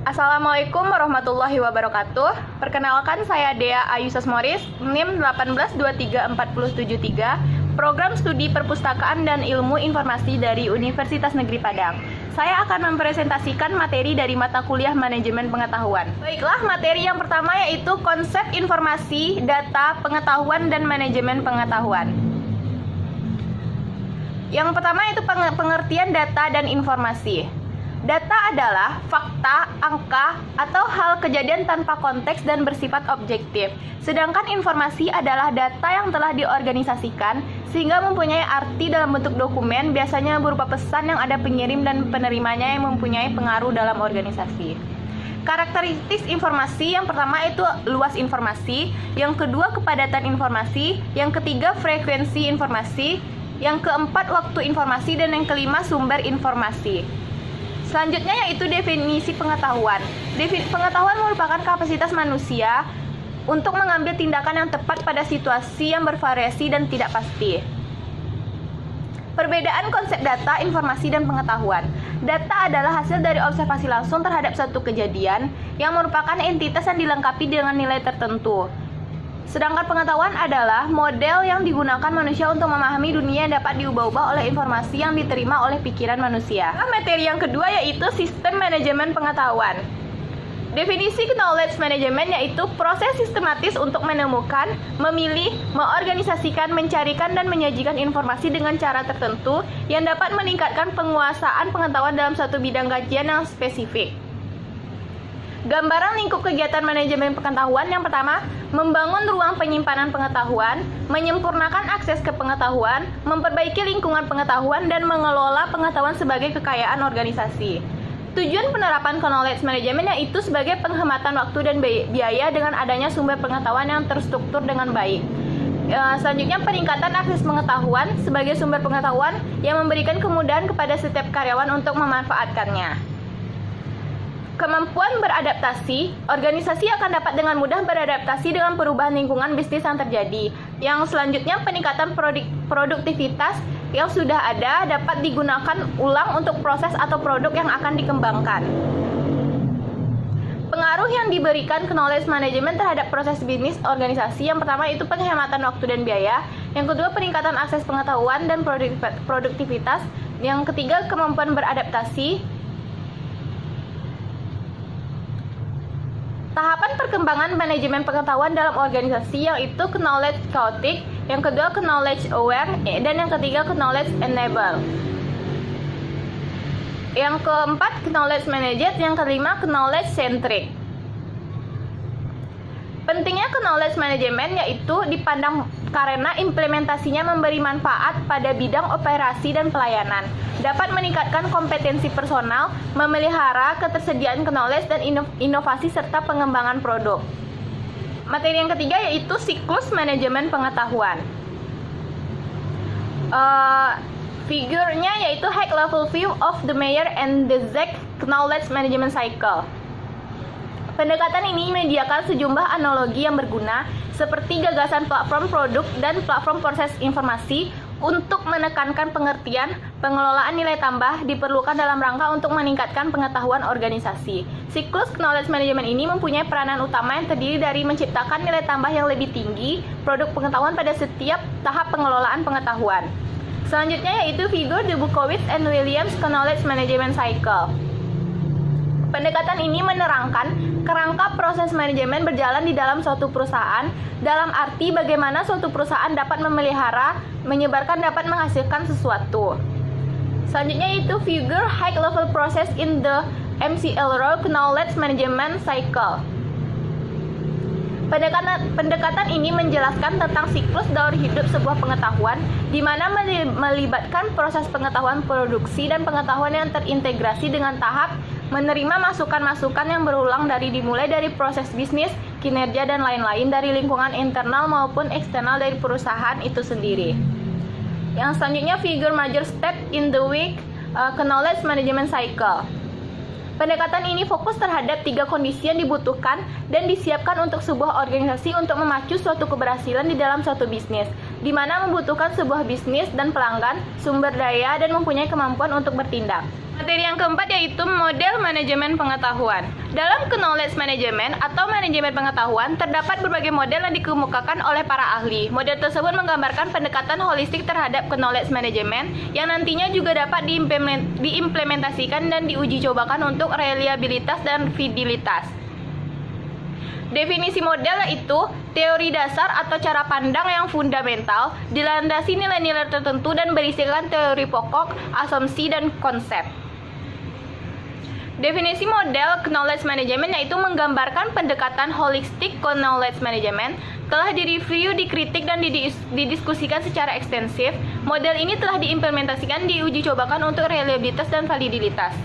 Assalamualaikum warahmatullahi wabarakatuh. Perkenalkan, saya Dea Ayusas Moris, NIM 1823473, Program Studi Perpustakaan dan Ilmu Informasi dari Universitas Negeri Padang. Saya akan mempresentasikan materi dari mata kuliah Manajemen Pengetahuan. Baiklah, materi yang pertama yaitu konsep informasi, data, pengetahuan, dan manajemen pengetahuan. Yang pertama itu pengertian data dan informasi. Data adalah fakta, angka, atau hal kejadian tanpa konteks dan bersifat objektif. Sedangkan informasi adalah data yang telah diorganisasikan sehingga mempunyai arti dalam bentuk dokumen, biasanya berupa pesan yang ada pengirim dan penerimanya yang mempunyai pengaruh dalam organisasi. Karakteristik informasi yang pertama itu luas informasi, yang kedua kepadatan informasi, yang ketiga frekuensi informasi, yang keempat waktu informasi, dan yang kelima sumber informasi. Selanjutnya yaitu definisi pengetahuan. Pengetahuan merupakan kapasitas manusia untuk mengambil tindakan yang tepat pada situasi yang bervariasi dan tidak pasti. Perbedaan konsep data, informasi, dan pengetahuan. Data adalah hasil dari observasi langsung terhadap suatu kejadian yang merupakan entitas yang dilengkapi dengan nilai tertentu. Sedangkan pengetahuan adalah model yang digunakan manusia untuk memahami dunia yang dapat diubah-ubah oleh informasi yang diterima oleh pikiran manusia. Materi yang kedua yaitu sistem manajemen pengetahuan. Definisi knowledge management yaitu proses sistematis untuk menemukan, memilih, mengorganisasikan, mencarikan, dan menyajikan informasi dengan cara tertentu yang dapat meningkatkan penguasaan pengetahuan dalam suatu bidang kajian yang spesifik. Gambaran lingkup kegiatan manajemen pengetahuan yang pertama, membangun ruang penyimpanan pengetahuan, menyempurnakan akses ke pengetahuan, memperbaiki lingkungan pengetahuan, dan mengelola pengetahuan sebagai kekayaan organisasi. Tujuan penerapan knowledge management yaitu sebagai penghematan waktu dan biaya dengan adanya sumber pengetahuan yang terstruktur dengan baik. Selanjutnya, peningkatan akses pengetahuan sebagai sumber pengetahuan yang memberikan kemudahan kepada setiap karyawan untuk memanfaatkannya. Kemampuan beradaptasi, organisasi akan dapat dengan mudah beradaptasi dengan perubahan lingkungan bisnis yang terjadi. Yang selanjutnya, peningkatan produktivitas yang sudah ada dapat digunakan ulang untuk proses atau produk yang akan dikembangkan. Pengaruh yang diberikan knowledge management terhadap proses bisnis organisasi yang pertama itu penghematan waktu dan biaya, yang kedua peningkatan akses pengetahuan dan produktivitas, yang ketiga kemampuan beradaptasi. Tahapan perkembangan manajemen pengetahuan dalam organisasi yang itu knowledge chaotic, yang kedua knowledge aware, dan yang ketiga knowledge enable. Yang keempat knowledge managed, yang kelima knowledge centric. Pentingnya knowledge management yaitu dipandang karena implementasinya memberi manfaat pada bidang operasi dan pelayanan, dapat meningkatkan kompetensi personal, memelihara ketersediaan knowledge dan inovasi serta pengembangan produk. Materi yang ketiga yaitu siklus manajemen pengetahuan. Figurnya yaitu high level view of the Meyer and the Zek knowledge management cycle. Pendekatan ini menyediakan sejumlah analogi yang berguna seperti gagasan platform produk dan platform proses informasi untuk menekankan pengertian, pengelolaan nilai tambah diperlukan dalam rangka untuk meningkatkan pengetahuan organisasi. Siklus knowledge management ini mempunyai peranan utama yang terdiri dari menciptakan nilai tambah yang lebih tinggi produk pengetahuan pada setiap tahap pengelolaan pengetahuan. Selanjutnya yaitu figur Dubukowitz and Williams knowledge management cycle. Pendekatan ini menerangkan kerangka proses manajemen berjalan di dalam suatu perusahaan, dalam arti bagaimana suatu perusahaan dapat memelihara, menyebarkan, dapat menghasilkan sesuatu. Selanjutnya itu figure high level process in the MCL role knowledge management cycle. Pendekatan ini menjelaskan tentang siklus daur hidup sebuah pengetahuan, di mana melibatkan proses pengetahuan produksi dan pengetahuan yang terintegrasi dengan tahap menerima masukan-masukan yang berulang dimulai dari proses bisnis, kinerja, dan lain-lain dari lingkungan internal maupun eksternal dari perusahaan itu sendiri. Yang selanjutnya figure major step in the week knowledge management cycle. Pendekatan ini fokus terhadap 3 kondisi yang dibutuhkan dan disiapkan untuk sebuah organisasi untuk memacu suatu keberhasilan di dalam suatu bisnis. di mana membutuhkan sebuah bisnis dan pelanggan, sumber daya, dan mempunyai kemampuan untuk bertindak. Materi yang keempat yaitu model manajemen pengetahuan. Dalam knowledge management atau manajemen pengetahuan, terdapat berbagai model yang dikemukakan oleh para ahli. Model tersebut menggambarkan pendekatan holistik terhadap knowledge management yang nantinya juga dapat diimplementasikan dan diuji cobakan untuk reliabilitas dan fidelity. Definisi model yaitu teori dasar atau cara pandang yang fundamental, dilandasi nilai-nilai tertentu dan berisikan teori pokok, asumsi, dan konsep. Definisi model knowledge management yaitu menggambarkan pendekatan holistic knowledge management, telah direview, dikritik, dan didiskusikan secara ekstensif. Model ini telah diimplementasikan, diuji cobakan untuk reliabilitas dan validitas.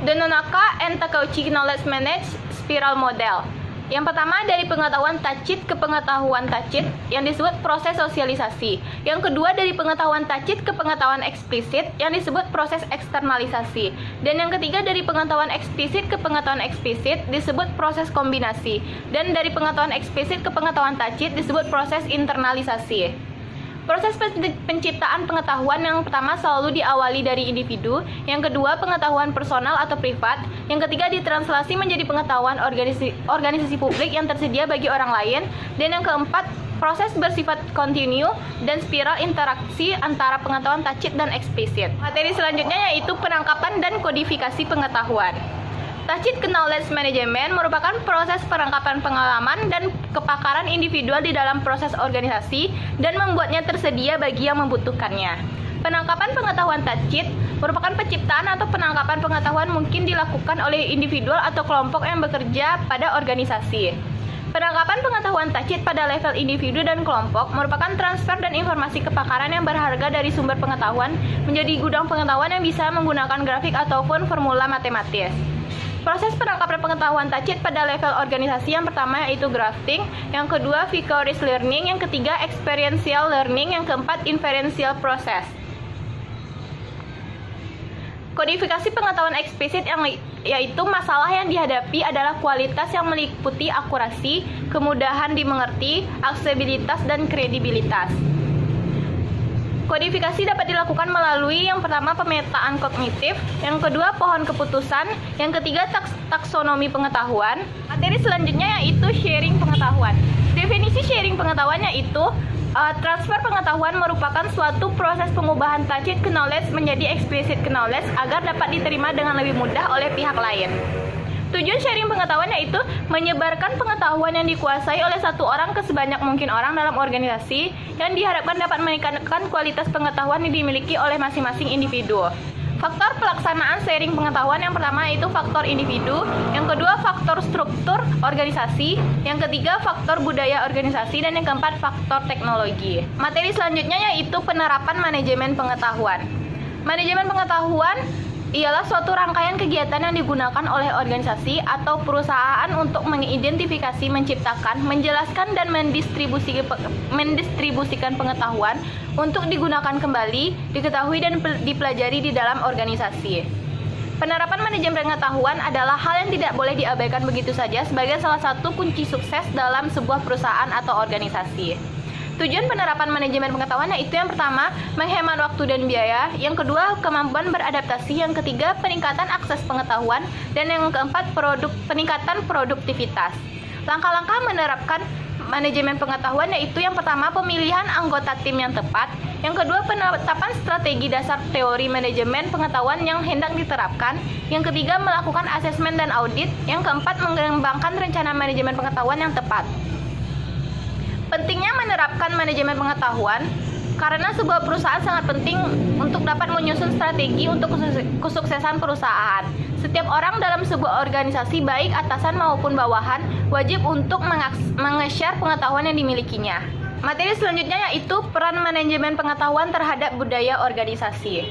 Dononaka and Takeuchi Knowledge Manage Spiral Model. Yang pertama, dari pengetahuan tacit ke pengetahuan tacit yang disebut proses sosialisasi. Yang kedua, dari pengetahuan tacit ke pengetahuan eksplisit yang disebut proses eksternalisasi. Dan yang ketiga, dari pengetahuan eksplisit ke pengetahuan eksplisit disebut proses kombinasi. Dan dari pengetahuan eksplisit ke pengetahuan tacit disebut proses internalisasi. Proses penciptaan pengetahuan yang pertama selalu diawali dari individu, yang kedua pengetahuan personal atau privat, yang ketiga ditranslasi menjadi pengetahuan organisasi publik yang tersedia bagi orang lain, dan yang keempat proses bersifat kontinu dan spiral interaksi antara pengetahuan tacit dan eksplisit. Materi selanjutnya yaitu penangkapan dan kodifikasi pengetahuan. Tacit knowledge management merupakan proses penangkapan pengalaman dan kepakaran individual di dalam proses organisasi dan membuatnya tersedia bagi yang membutuhkannya. Penangkapan pengetahuan tacit merupakan penciptaan atau penangkapan pengetahuan mungkin dilakukan oleh individual atau kelompok yang bekerja pada organisasi. Penangkapan pengetahuan tacit pada level individu dan kelompok merupakan transfer dan informasi kepakaran yang berharga dari sumber pengetahuan menjadi gudang pengetahuan yang bisa menggunakan grafik ataupun formula matematis. Proses penangkapan pengetahuan tacit pada level organisasi yang pertama yaitu grafting, yang kedua vicarious learning, yang ketiga experiential learning, yang keempat inferential process. Kodifikasi pengetahuan eksplisit yaitu masalah yang dihadapi adalah kualitas yang meliputi akurasi, kemudahan dimengerti, aksesibilitas, dan kredibilitas. Kodifikasi dapat dilakukan melalui yang pertama pemetaan kognitif, yang kedua pohon keputusan, yang ketiga taksonomi pengetahuan. Materi selanjutnya yaitu sharing pengetahuan. Definisi sharing pengetahuan yaitu transfer pengetahuan merupakan suatu proses pengubahan tacit knowledge menjadi explicit knowledge agar dapat diterima dengan lebih mudah oleh pihak lain. Tujuan sharing pengetahuan yaitu menyebarkan pengetahuan yang dikuasai oleh satu orang ke sebanyak mungkin orang dalam organisasi yang diharapkan dapat meningkatkan kualitas pengetahuan yang dimiliki oleh masing-masing individu. Faktor pelaksanaan sharing pengetahuan yang pertama yaitu faktor individu, yang kedua faktor struktur organisasi, yang ketiga faktor budaya organisasi, dan yang keempat faktor teknologi. Materi selanjutnya yaitu penerapan manajemen pengetahuan. Manajemen pengetahuan ialah suatu rangkaian kegiatan yang digunakan oleh organisasi atau perusahaan untuk mengidentifikasi, menciptakan, menjelaskan, dan mendistribusikan pengetahuan untuk digunakan kembali, diketahui, dan dipelajari di dalam organisasi. Penerapan manajemen pengetahuan adalah hal yang tidak boleh diabaikan begitu saja sebagai salah satu kunci sukses dalam sebuah perusahaan atau organisasi. Tujuan penerapan manajemen pengetahuan yaitu yang pertama, menghemat waktu dan biaya, yang kedua, kemampuan beradaptasi, yang ketiga, peningkatan akses pengetahuan, dan yang keempat, peningkatan produktivitas. Langkah-langkah menerapkan manajemen pengetahuan yaitu yang pertama, pemilihan anggota tim yang tepat, yang kedua, penetapan strategi dasar teori manajemen pengetahuan yang hendak diterapkan, yang ketiga, melakukan asesmen dan audit, yang keempat, mengembangkan rencana manajemen pengetahuan yang tepat. Pentingnya menerapkan manajemen pengetahuan karena sebuah perusahaan sangat penting untuk dapat menyusun strategi untuk kesuksesan perusahaan. Setiap orang dalam sebuah organisasi, baik atasan maupun bawahan, wajib untuk menge-share pengetahuan yang dimilikinya. Materi selanjutnya yaitu peran manajemen pengetahuan terhadap budaya organisasi.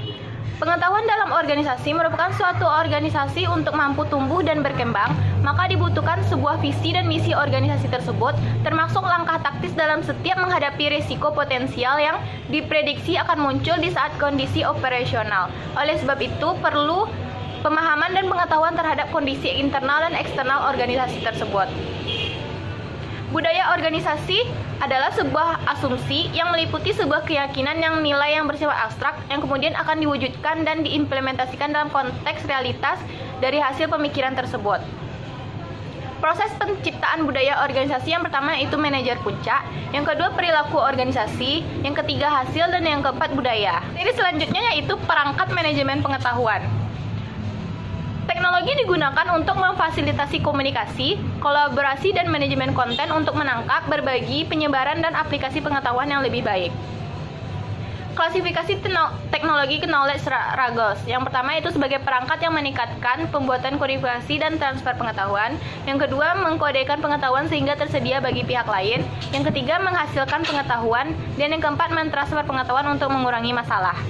Pengetahuan dalam organisasi merupakan suatu organisasi untuk mampu tumbuh dan berkembang, maka dibutuhkan sebuah visi dan misi organisasi tersebut, termasuk langkah taktis dalam setiap menghadapi risiko potensial yang diprediksi akan muncul di saat kondisi operasional. Oleh sebab itu, perlu pemahaman dan pengetahuan terhadap kondisi internal dan eksternal organisasi tersebut. Budaya organisasi adalah sebuah asumsi yang meliputi sebuah keyakinan yang nilai yang bersifat abstrak yang kemudian akan diwujudkan dan diimplementasikan dalam konteks realitas dari hasil pemikiran tersebut. Proses penciptaan budaya organisasi yang pertama itu manajer puncak, yang kedua perilaku organisasi, yang ketiga hasil, dan yang keempat budaya. Jadi selanjutnya yaitu perangkat manajemen pengetahuan. Teknologi digunakan untuk memfasilitasi komunikasi, kolaborasi, dan manajemen konten untuk menangkap, berbagi, penyebaran, dan aplikasi pengetahuan yang lebih baik. Klasifikasi teknologi knowledge ruggles. Yang pertama itu sebagai perangkat yang meningkatkan pembuatan kodifikasi dan transfer pengetahuan. Yang kedua, mengkodekan pengetahuan sehingga tersedia bagi pihak lain. Yang ketiga, menghasilkan pengetahuan. Dan yang keempat, mentransfer pengetahuan untuk mengurangi masalah.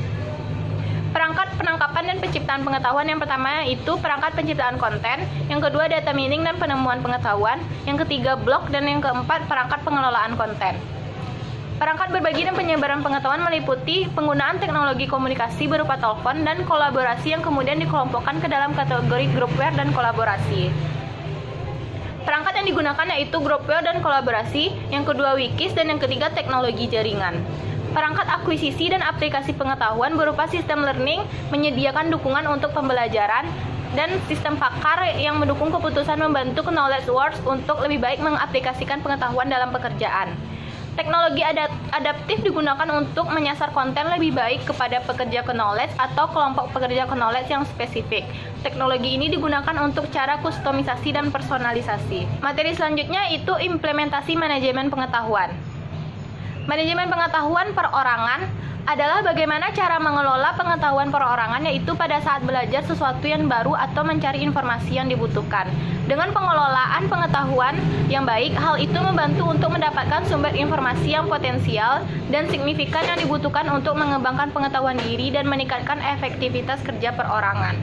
Perangkat penangkapan dan penciptaan pengetahuan. Yang pertama itu perangkat penciptaan konten. Yang kedua, data mining dan penemuan pengetahuan. Yang ketiga, blog. Dan yang keempat, perangkat pengelolaan konten. Perangkat berbagi dan penyebaran pengetahuan meliputi penggunaan teknologi komunikasi berupa telepon dan kolaborasi yang kemudian dikelompokkan ke dalam kategori groupware dan kolaborasi. Perangkat yang digunakan yaitu groupware dan kolaborasi, yang kedua wikis, dan yang ketiga teknologi jaringan. Perangkat akuisisi dan aplikasi pengetahuan berupa sistem learning menyediakan dukungan untuk pembelajaran dan sistem pakar yang mendukung keputusan membantu knowledge workers untuk lebih baik mengaplikasikan pengetahuan dalam pekerjaan. Teknologi adaptif digunakan untuk menyasar konten lebih baik kepada pekerja knowledge atau kelompok pekerja knowledge yang spesifik. Teknologi ini digunakan untuk cara kustomisasi dan personalisasi. Materi selanjutnya itu implementasi manajemen pengetahuan. Manajemen pengetahuan perorangan adalah bagaimana cara mengelola pengetahuan perorangan, yaitu pada saat belajar sesuatu yang baru atau mencari informasi yang dibutuhkan. Dengan pengelolaan pengetahuan yang baik, hal itu membantu untuk mendapatkan sumber informasi yang potensial dan signifikan yang dibutuhkan untuk mengembangkan pengetahuan diri dan meningkatkan efektivitas kerja perorangan.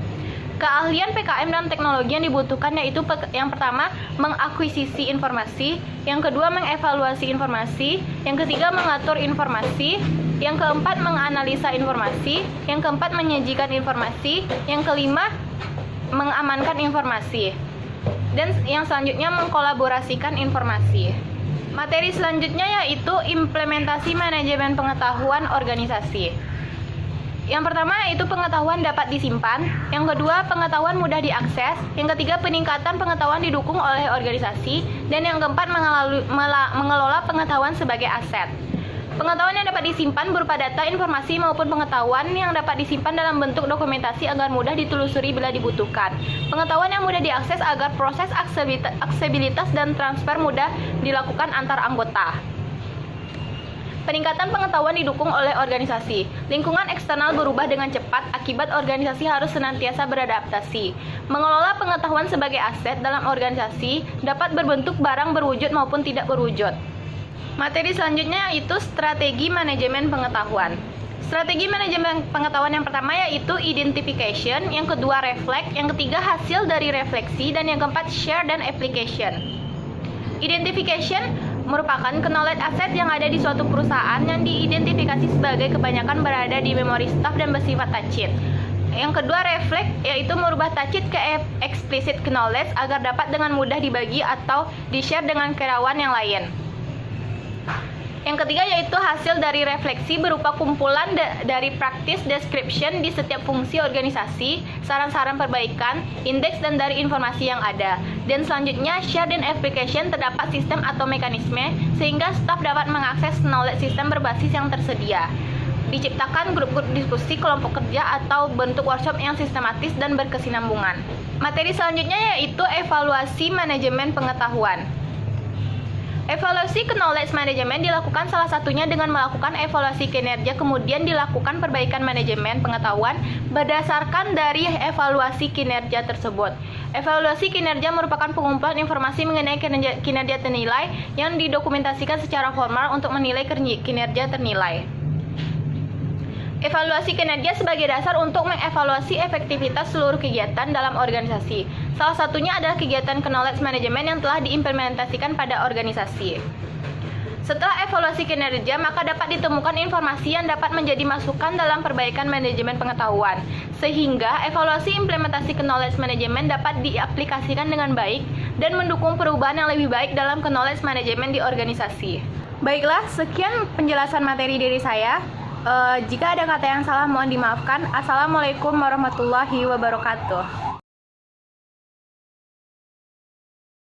Keahlian PKM dan teknologi yang dibutuhkan yaitu yang pertama, mengakuisisi informasi, yang kedua, mengevaluasi informasi, yang ketiga, mengatur informasi, yang keempat, menganalisa informasi, yang keempat, menyajikan informasi, yang kelima, mengamankan informasi, dan yang selanjutnya, mengkolaborasikan informasi. Materi selanjutnya yaitu implementasi manajemen pengetahuan organisasi. Yang pertama yaitu pengetahuan dapat disimpan, yang kedua pengetahuan mudah diakses, yang ketiga peningkatan pengetahuan didukung oleh organisasi, dan yang keempat mengelola pengetahuan sebagai aset. Pengetahuan yang dapat disimpan berupa data, informasi maupun pengetahuan yang dapat disimpan dalam bentuk dokumentasi agar mudah ditelusuri bila dibutuhkan. Pengetahuan yang mudah diakses agar proses aksesibilitas dan transfer mudah dilakukan antar anggota. Peningkatan pengetahuan didukung oleh organisasi. Lingkungan eksternal berubah dengan cepat, akibat organisasi harus senantiasa beradaptasi. Mengelola pengetahuan sebagai aset dalam organisasi dapat berbentuk barang berwujud maupun tidak berwujud. Materi selanjutnya yaitu strategi manajemen pengetahuan. Strategi manajemen pengetahuan yang pertama yaitu identification, yang kedua reflect, yang ketiga hasil dari refleksi, dan yang keempat share dan application. Identification merupakan knowledge asset yang ada di suatu perusahaan yang diidentifikasi sebagai kebanyakan berada di memori staff dan bersifat tacit. Yang kedua, reflect, yaitu merubah tacit ke explicit knowledge agar dapat dengan mudah dibagi atau di-share dengan karyawan yang lain. Yang ketiga yaitu hasil dari refleksi berupa kumpulan dari practice description di setiap fungsi organisasi, saran-saran perbaikan, indeks, dan dari informasi yang ada. Dan selanjutnya, share dan application, terdapat sistem atau mekanisme sehingga staf dapat mengakses knowledge system berbasis yang tersedia. Diciptakan grup-grup diskusi, kelompok kerja, atau bentuk workshop yang sistematis dan berkesinambungan. Materi selanjutnya yaitu evaluasi manajemen pengetahuan. Evaluasi knowledge management dilakukan salah satunya dengan melakukan evaluasi kinerja, kemudian dilakukan perbaikan manajemen pengetahuan berdasarkan dari evaluasi kinerja tersebut. Evaluasi kinerja merupakan pengumpulan informasi mengenai kinerja ternilai yang didokumentasikan secara formal untuk menilai kinerja ternilai. Evaluasi kinerja sebagai dasar untuk mengevaluasi efektivitas seluruh kegiatan dalam organisasi. Salah satunya adalah kegiatan knowledge management yang telah diimplementasikan pada organisasi. Setelah evaluasi kinerja, maka dapat ditemukan informasi yang dapat menjadi masukan dalam perbaikan manajemen pengetahuan, sehingga evaluasi implementasi knowledge management dapat diaplikasikan dengan baik dan mendukung perubahan yang lebih baik dalam knowledge management di organisasi. Baiklah, sekian penjelasan materi dari saya. Jika ada kata yang salah mohon dimaafkan. Assalamualaikum warahmatullahi wabarakatuh.